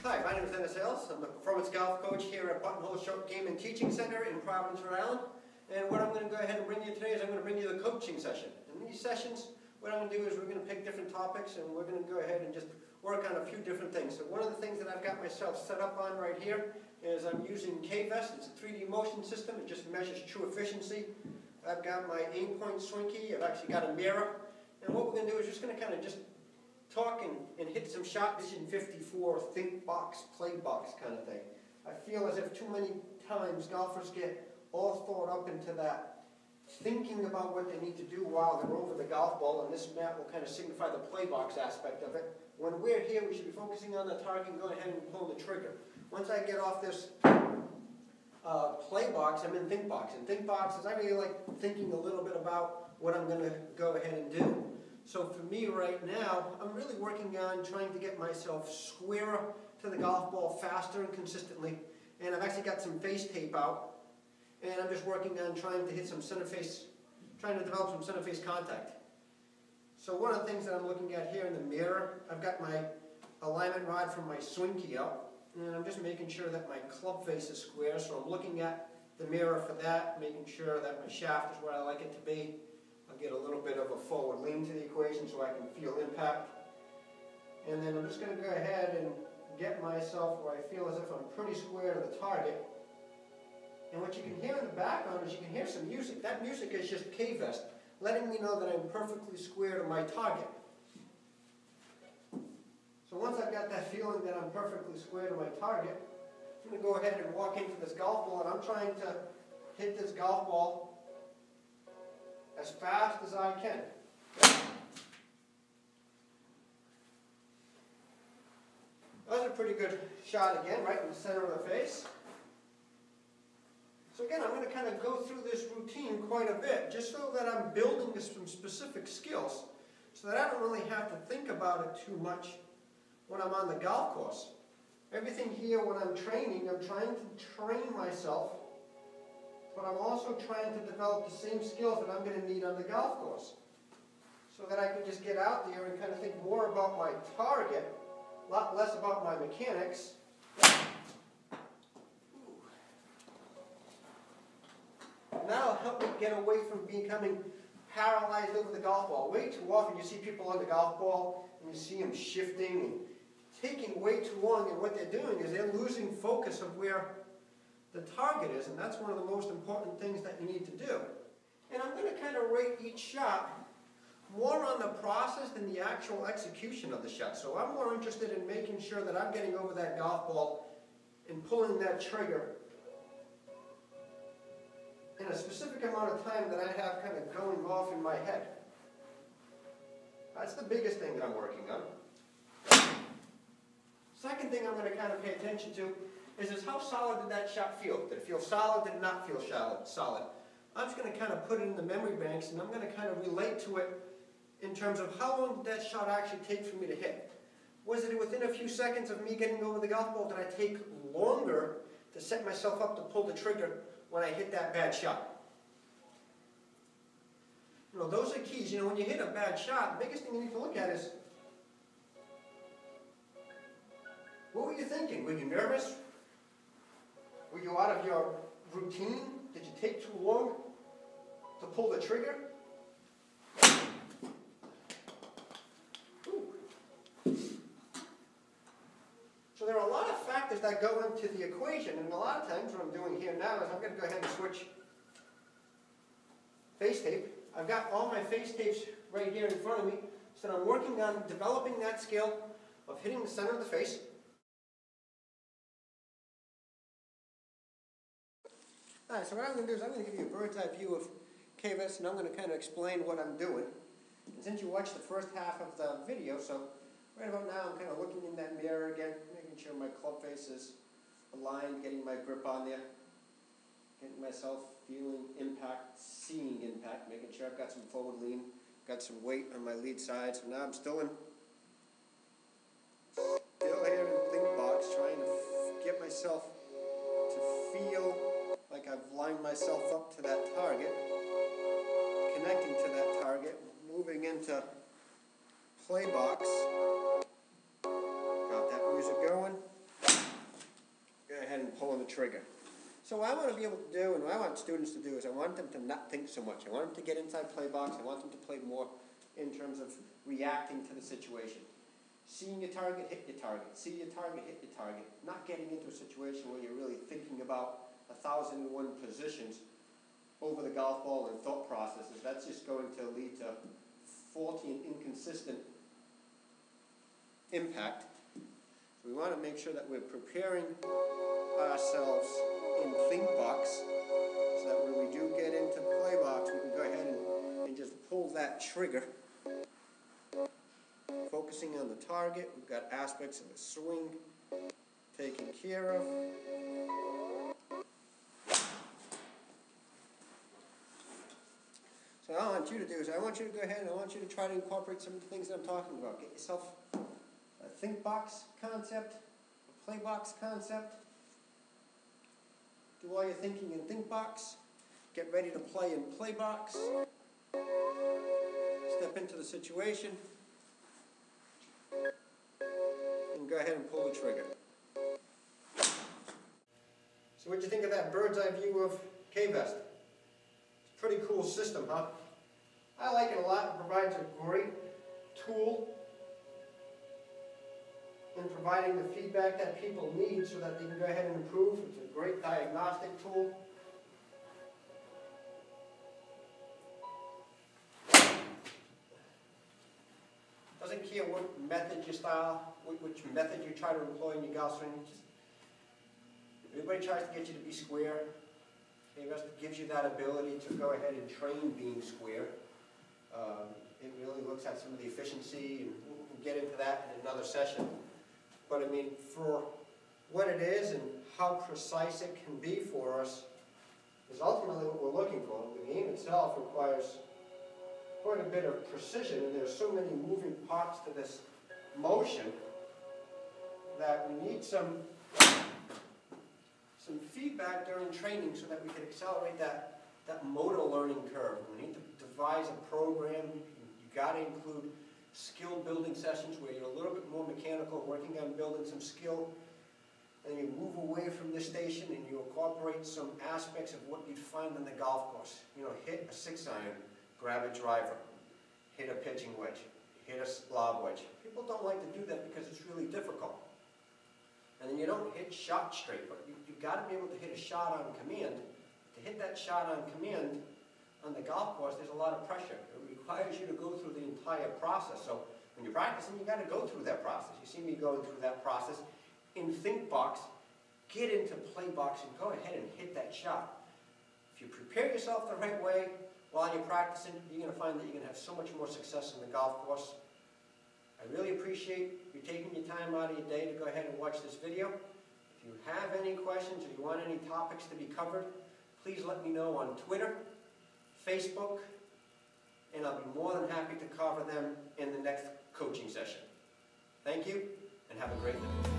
Hi, my name is Dennis Hales. I'm the performance golf coach here at Buttonhole Short Game and Teaching Center in Providence, Rhode Island. And what I'm going to go ahead and bring you today is I'm going to bring you the coaching session. In these sessions, what I'm going to do is we're going to pick different topics and we're going to go ahead and just work on a few different things. So one of the things that I've got myself set up on right here is I'm using K-Vest. It's a 3D motion system. It just measures true efficiency. I've got my aim-point swing key. I've actually got a mirror. And what we're going to do is just going to kind of just talk and hit some shot vision 54, Thinkbox, Playbox kind of thing. I feel as if too many times golfers get all thought up into that thinking about what they need to do while they're over the golf ball, and this mat will kind of signify the Playbox aspect of it. When we're here, we should be focusing on the target and go ahead and pull the trigger. Once I get off this Playbox, I'm in Thinkbox. And Thinkbox is I really like thinking a little bit about what I'm going to go ahead and do. So for me right now, I'm really working on trying to get myself squarer to the golf ball faster and consistently. And I've actually got some face tape out. And I'm just working on trying to hit some center face, trying to develop some center face contact. So one of the things that I'm looking at here in the mirror, I've got my alignment rod from my swing key out. And I'm just making sure that my club face is square. So I'm looking at the mirror for that, making sure that my shaft is where I like it to be. I'll get a little bit of a forward lean to the equation so I can feel impact. And then I'm just going to go ahead and get myself where I feel as if I'm pretty square to the target. And what you can hear in the background is you can hear some music. That music is just K-Vest, letting me know that I'm perfectly square to my target. So once I've got that feeling that I'm perfectly square to my target, I'm going to go ahead and walk into this golf ball, and I'm trying to hit this golf ball as fast as I can. That was a pretty good shot again, right in the center of the face. So again, I'm going to kind of go through this routine quite a bit, just so that I'm building some specific skills, so that I don't really have to think about it too much when I'm on the golf course. Everything here when I'm training, I'm trying to train myself, but I'm also trying to develop the same skills that I'm going to need on the golf course, so that I can just get out there and kind of think more about my target, a lot less about my mechanics. And that'll help me get away from becoming paralyzed over the golf ball. Way too often you see people on the golf ball and you see them shifting and taking way too long, and what they're doing is they're losing focus of where the target is, and that's one of the most important things that you need to do. And I'm going to kind of rate each shot more on the process than the actual execution of the shot. So I'm more interested in making sure that I'm getting over that golf ball and pulling that trigger in a specific amount of time that I have kind of going off in my head. That's the biggest thing that I'm working on. Second thing I'm going to kind of pay attention to is how solid did that shot feel? Did it feel solid? Did it not feel solid? I'm just going to kind of put it in the memory banks, and I'm going to kind of relate to it in terms of how long did that shot actually take for me to hit? Was it within a few seconds of me getting over the golf ball? Did I take longer to set myself up to pull the trigger when I hit that bad shot? You know, those are keys. You know, when you hit a bad shot, the biggest thing you need to look at is, what were you thinking? Were you nervous? Were you out of your routine? Did you take too long to pull the trigger? Ooh. So there are a lot of factors that go into the equation, and a lot of times what I'm doing here now is I'm going to go ahead and switch face tape. I've got all my face tapes right here in front of me, so I'm working on developing that skill of hitting the center of the face. Alright, so what I'm going to do is I'm going to give you a bird's eye view of K-Vest, and I'm going to kind of explain what I'm doing. And since you watched the first half of the video, so right about now I'm kind of looking in that mirror again, making sure my club face is aligned, getting my grip on there, getting myself feeling impact, seeing impact, making sure I've got some forward lean, got some weight on my lead side. So now I'm still here in Thinkbox, trying to get myself to feel like I've lined myself up to that target, connecting to that target, moving into Playbox. Got that music going. ahead and pulling the trigger. So what I want to be able to do, and what I want students to do, is I want them to not think so much. I want them to get inside Playbox. I want them to play more in terms of reacting to the situation. Seeing your target, hit your target. See your target, hit your target. Not getting into a situation where you're really thinking about 1,001 positions over the golf ball and thought processes. That's just going to lead to faulty and inconsistent impact. So we want to make sure that we're preparing ourselves in Thinkbox so that when we do get into Playbox, we can go ahead and just pull that trigger. Focusing on the target, we've got aspects of the swing taken care of. So what I want you to do is I want you to go ahead and I want you to try to incorporate some of the things that I'm talking about. Get yourself a Thinkbox concept, a Playbox concept. Do all your thinking in Thinkbox. Get ready to play in Playbox. Step into the situation. And go ahead and pull the trigger. So what'd you think of that bird's eye view of K-Vest? It's a pretty cool system, huh? I like it a lot. It provides a great tool in providing the feedback that people need so that they can go ahead and improve. It's a great diagnostic tool. Doesn't care what method you style, which method you try to employ in your golf swing. Everybody tries to get you to be square. K-Vest gives you that ability to go ahead and train being square. It really looks at some of the efficiency, and we'll get into that in another session. But I mean, for what it is and how precise it can be for us is ultimately what we're looking for. The game itself requires quite a bit of precision, and there's so many moving parts to this motion that we need some feedback during training so that we can accelerate that motor learning curve. We need to devise a program. You got to include skill building sessions where you're a little bit more mechanical, working on building some skill, and you move away from this station and you incorporate some aspects of what you'd find on the golf course. You know, hit a 6-iron, grab a driver, hit a pitching wedge, hit a lob wedge. People don't like to do that because it's really difficult. And then you don't hit shots straight, but you've got to be able to hit a shot on command. To hit that shot on command on the golf course, there's a lot of pressure. It requires you to go through the entire process. So when you're practicing, you got to go through that process. You see me going through that process. In Thinkbox, get into Playbox and go ahead and hit that shot. If you prepare yourself the right way while you're practicing, you're going to find that you're going to have so much more success on the golf course. I really appreciate you taking your time out of your day to go ahead and watch this video. If you have any questions or you want any topics to be covered, please let me know on Twitter, Facebook, and I'll be more than happy to cover them in the next coaching session. Thank you, and have a great day.